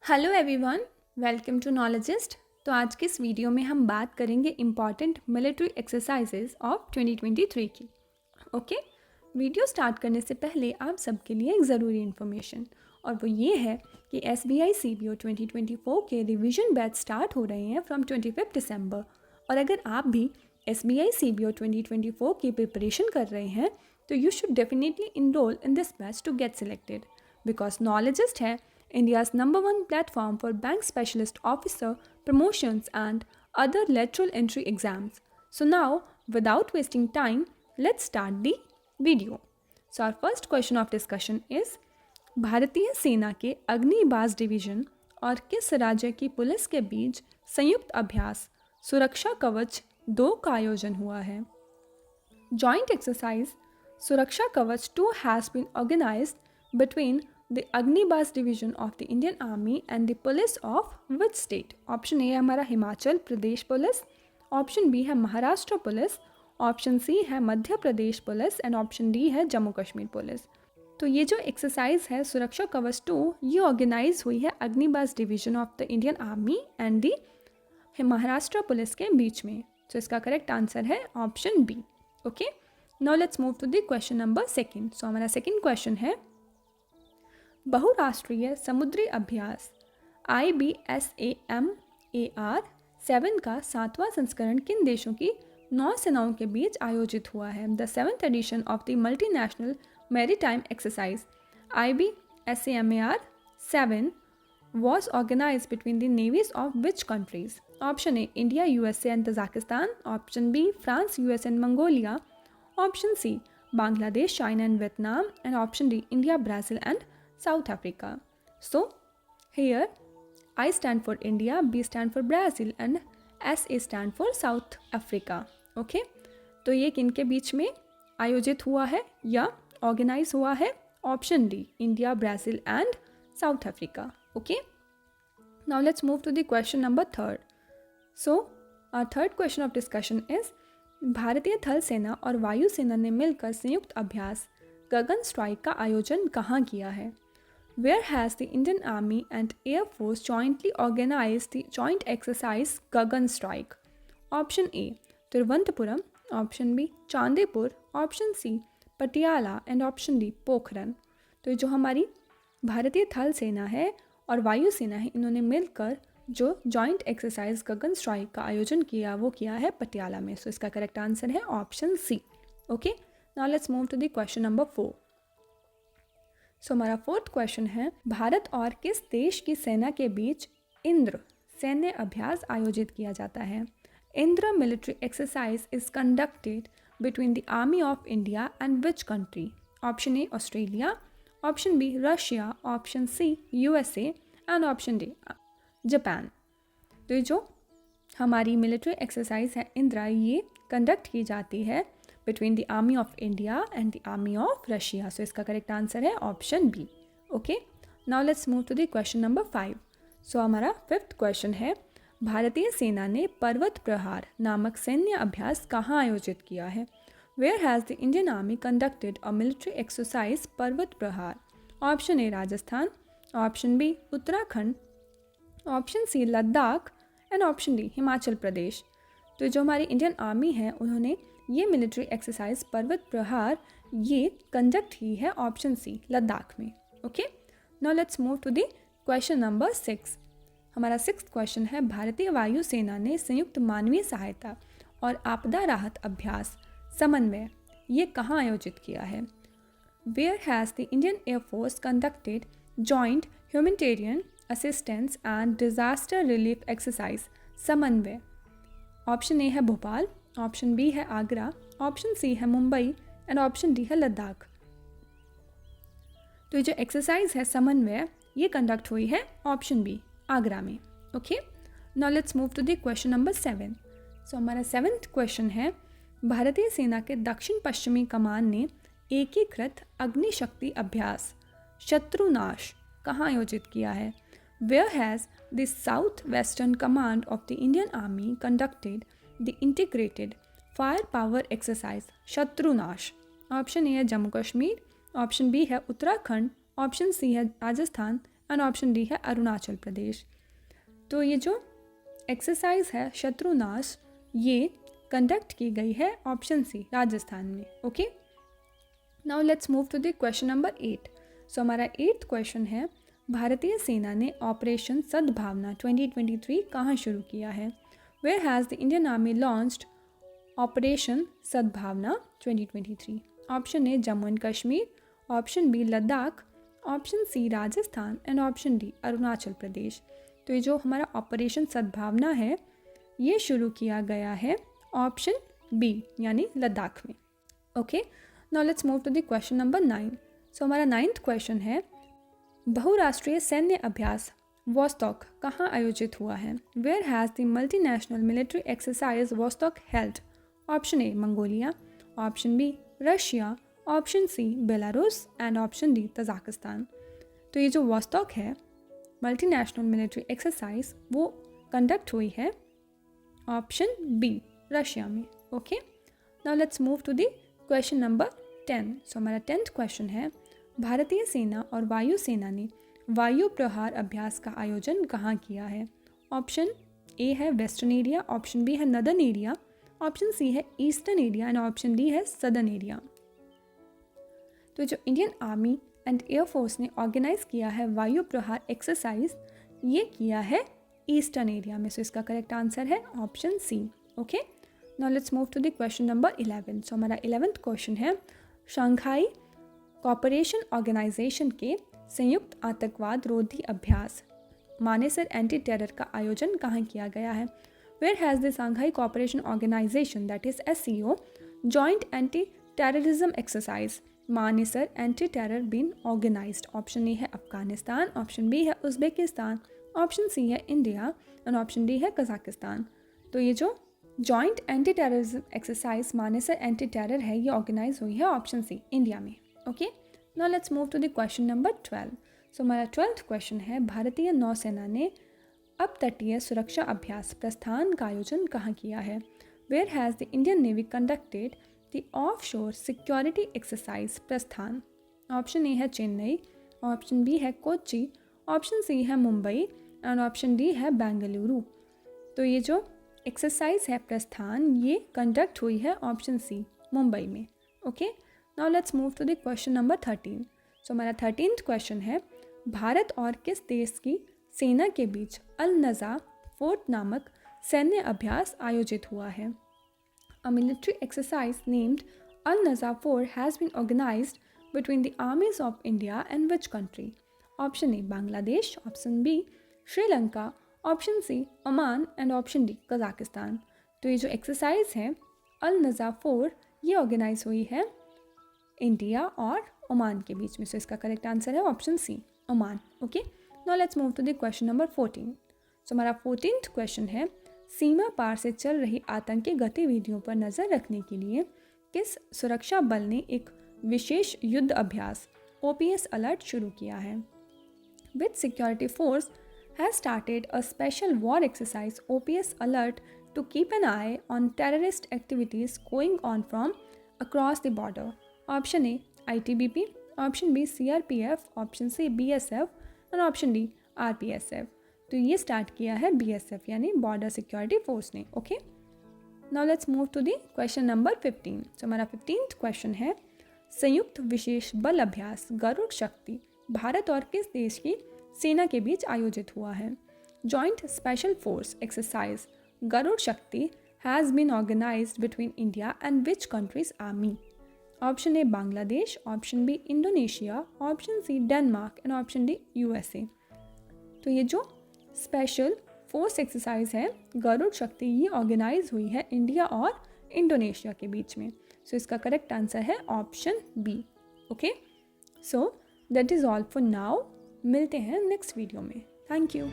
Hello everyone, welcome to Knowledgist. तो आज के इस वीडियो में हम बात करेंगे इम्पॉर्टेंट मिलिट्री एक्सरसाइजेज ऑफ 2023 की। ओके, वीडियो स्टार्ट करने से पहले आप सबके लिए एक ज़रूरी इन्फॉर्मेशन, और वो ये है कि SBI CBO 2024 के रिवीजन बैच स्टार्ट हो रहे हैं फ्रॉम 25 दिसंबर। और अगर आप भी SBI CBO 2024 की प्रिपरेशन कर रहे हैं तो you should definitely enroll in this batch to get selected, because Knowledgist है India's #1 platform for bank specialist officer promotions and other lateral entry exams. So now, without wasting time, let's start the video. So our first question of discussion is, भारतीय सेना के Agnibaaz division और किस राज्य की police के बीच संयुक्त अभ्यास सुरक्षा कवच 2 का आयोजन हुआ है? Joint exercise Suraksha Kavach 2 has been organized between the Agnibaz division of the Indian Army and the police of which state? Option A है हमारा Himachal Pradesh police, option B है महाराष्ट्र पुलिस, ऑप्शन सी है Madhya Pradesh police and option D है Jammu Kashmir police. तो ये जो exercise है सुरक्षा कवच 2, ये ऑर्गेनाइज हुई है Agnibaaz division of the Indian army and the Maharashtra police के बीच में। तो इसका करेक्ट आंसर है option B. Okay, now let's move to the question number second. So हमारा सेकंड क्वेश्चन है, बहुराष्ट्रीय समुद्री अभ्यास IBSAMAR 7 का 7वां संस्करण किन देशों की नौसेनाओं के बीच आयोजित हुआ है? The 7th edition of the multinational maritime exercise IBSAMAR 7 was organized between the navies of which countries? Option A, India, USA and Kazakhstan. Option B, France, US and Mongolia. Option C, Bangladesh, China and Vietnam. And option D, India, Brazil and South Africa. So here I stand for India, B stand for Brazil and SA stand for South Africa. Okay, तो ये किनके बीच में आयोजित हुआ है या organise हुआ है? Option D, India, Brazil and South Africa. Okay, now let's move to the question number third. So our third question of discussion is, भारतीय थल सेना और वायु सेना ने मिलकर संयुक्त अभ्यास गगन स्ट्राइक का आयोजन कहाँ किया है? Where has the Indian Army and Air Force jointly organized the joint exercise Gagan Strike? Option A, Thiruvananthapuram. Option B, Chandipur. Option C, Patiala. And option D, Pokhran. तो जो हमारी भारतीय थल सेना है और वायु सेना है, इन्होंने मिलकर जो जॉइंट एक्सरसाइज गगन स्ट्राइक का आयोजन किया वो किया है पटियाला में। सो इसका करेक्ट आंसर है option C. Okay, now let's move to the question number 4। So हमारा फोर्थ क्वेश्चन है, भारत और किस देश की सेना के बीच इंद्र सैन्य अभ्यास आयोजित किया जाता है? Indra military exercise is conducted between the army of India and which country? Option A, Australia, option B, Russia, option C, USA and option D, Japan. तो ये जो हमारी मिलिट्री एक्सरसाइज है इंद्रा, ये कंडक्ट की जाती है between the army of India and the army of Russia. So इसका करेक्ट आंसर है option B. Okay, now let's move to the question number 5। So हमारा फिफ्थ क्वेश्चन है, भारतीय सेना ने पर्वत प्रहार नामक सैन्य अभ्यास कहाँ आयोजित किया है? Where has the Indian army conducted a military exercise Parvat Prahar? Option A, Rajasthan, option B, Uttarakhand, option C, Ladakh and option D, Himachal Pradesh. तो जो हमारी इंडियन आर्मी है उन्होंने ये मिलिट्री एक्सरसाइज पर्वत प्रहार ये कंडक्ट की है ऑप्शन सी, लद्दाख में। Okay, now let's move to the question number 6। हमारा सिक्स्थ क्वेश्चन है, भारतीय वायु सेना ने संयुक्त मानवीय सहायता और आपदा राहत अभ्यास समन्वय ये कहाँ आयोजित किया है? Where has the Indian airforce conducted joint humanitarian assistance and disaster relief exercise Samanvay? Option A है भोपाल, ऑप्शन बी है आगरा, ऑप्शन सी है मुंबई एंड ऑप्शन डी है लद्दाख। तो ये जो एक्सरसाइज है समन्वय ये कंडक्ट हुई है ऑप्शन बी, आगरा में। Okay, now let's move to the question number 7। So हमारा 7th क्वेश्चन है, भारतीय सेना के दक्षिण पश्चिमी कमान ने एकीकृत अग्निशक्ति अभ्यास शत्रुनाश कहाँ आयोजित किया है? Where has the South Western Command of the Indian Army conducted the integrated firepower exercise Shatrunash? Option A है जम्मू कश्मीर, ऑप्शन बी है उत्तराखंड, ऑप्शन सी है राजस्थान एंड ऑप्शन डी है अरुणाचल प्रदेश। तो ये जो एक्सरसाइज है शत्रुनाश, ये कंडक्ट की गई है ऑप्शन सी राजस्थान में। Okay, now let's move to the question number 8। So हमारा 8th क्वेश्चन है, भारतीय सेना ने ऑपरेशन सद्भावना 2023 कहाँ शुरू किया है? Where has the Indian army launched operation Sadbhavana 2023? Option A Jammu and Kashmir, option B Ladakh, option C Rajasthan and option D Arunachal Pradesh. तो ये जो हमारा ऑपरेशन सद्भावना है ये शुरू किया गया है ऑप्शन बी यानी लद्दाख में। Okay, now let's move to the question number 9। So हमारा 9th क्वेश्चन है, बहुराष्ट्रीय सैन्य अभ्यास वॉस्टॉक कहाँ आयोजित हुआ है? Where has the multinational military exercise Vostok held? Option A Mongolia, option B Russia, option C Belarus and option D Tajikistan. तो ये जो वॉस्टॉक है मल्टीनेशनल मिलिट्री एक्सरसाइज वो कंडक्ट हुई है ऑप्शन बी रशिया में। Okay, now let's move to the question number 10। So हमारा 10th question है, भारतीय सेना और वायु सेना ने वायु प्रहार अभ्यास का आयोजन कहाँ किया है? ऑप्शन ए है वेस्टर्न एरिया, ऑप्शन बी है नदर्न एरिया, ऑप्शन सी है eastern area and option D है सदर्न एरिया। तो जो इंडियन आर्मी एंड एयरफोर्स ने ऑर्गेनाइज किया है वायु प्रहार एक्सरसाइज ये किया है ईस्टर्न एरिया में। सो इसका करेक्ट आंसर है option C. Okay, now let's move to the question number 11। So हमारा 11th क्वेश्चन है, शंघाई कॉपरेशन ऑर्गेनाइजेशन के संयुक्त आतंकवाद रोधी अभ्यास मानेसर एंटी टेरर का आयोजन कहाँ किया गया है? Where has the Shanghai cooperation organisation that is SCO joint anti terrorism exercise Manesar anti terror been organised? Option A है अफगानिस्तान, ऑप्शन बी है उज्बेकिस्तान, ऑप्शन सी है इंडिया एंड ऑप्शन डी है कजाकिस्तान। तो ये जो joint anti terrorism exercise Manesar anti terror है ये organise हुई है ऑप्शन सी इंडिया में। Okay, now let's move to the question number 12। So हमारा 12th क्वेश्चन है, भारतीय नौसेना ने अपतटीय सुरक्षा अभ्यास प्रस्थान का आयोजन कहाँ किया है? Where has the Indian navy conducted the offshore security exercise Prasthan? Option A है चेन्नई, ऑप्शन बी है कोच्चि, ऑप्शन सी है मुंबई एंड ऑप्शन डी है बेंगलुरु। तो ये जो एक्सरसाइज है प्रस्थान ये कंडक्ट हुई है ऑप्शन सी मुंबई में। Okay, now let's move to the question number 13। So हमारा 13th क्वेश्चन है, भारत और किस देश की सेना के बीच अल नज़ा फोर्ट नामक सैन्य अभ्यास आयोजित हुआ है? A military exercise named Al Nazar Fort has been organized between the armies of India and which country? Option A Bangladesh, option B Sri Lanka, option C Oman and option D Kazakhstan. तो ये जो exercise है अल नज़ा four ये organise हुई है India और Oman के बीच में। सो इसका करेक्ट आंसर है option C Oman. Okay, now let's move to the question number 14। So हमारा 14th क्वेश्चन है, सीमा पार से चल रही आतंकी गतिविधियों पर नज़र रखने के लिए किस सुरक्षा बल ने एक विशेष युद्ध अभ्यास OPS अलर्ट शुरू किया है? Which security force has started a special war exercise OPS alert to keep an eye on terrorist activities going on from across the border? Option A ITBP, option B CRPF, option C BSF और option D RPSF। तो ये start किया है BSF यानी border security force ने। Okay, now let's move to the question number 15। तो हमारा 15th question है, संयुक्त विशेष बल अभ्यास गरुड़ शक्ति भारत और किस देश की सेना के बीच आयोजित हुआ है? Joint special force exercise Garuda Shakti has been organized between India and which countries army? Option A Bangladesh, option B Indonesia, option C Denmark and option D USA। तो ये जो स्पेशल फोर्स एक्सरसाइज है गरुड़ शक्ति ये ऑर्गेनाइज हुई है इंडिया और इंडोनेशिया के बीच में। सो इसका करेक्ट आंसर है option B. Okay, so that is all for now. मिलते हैं नेक्स्ट वीडियो में। Thank you.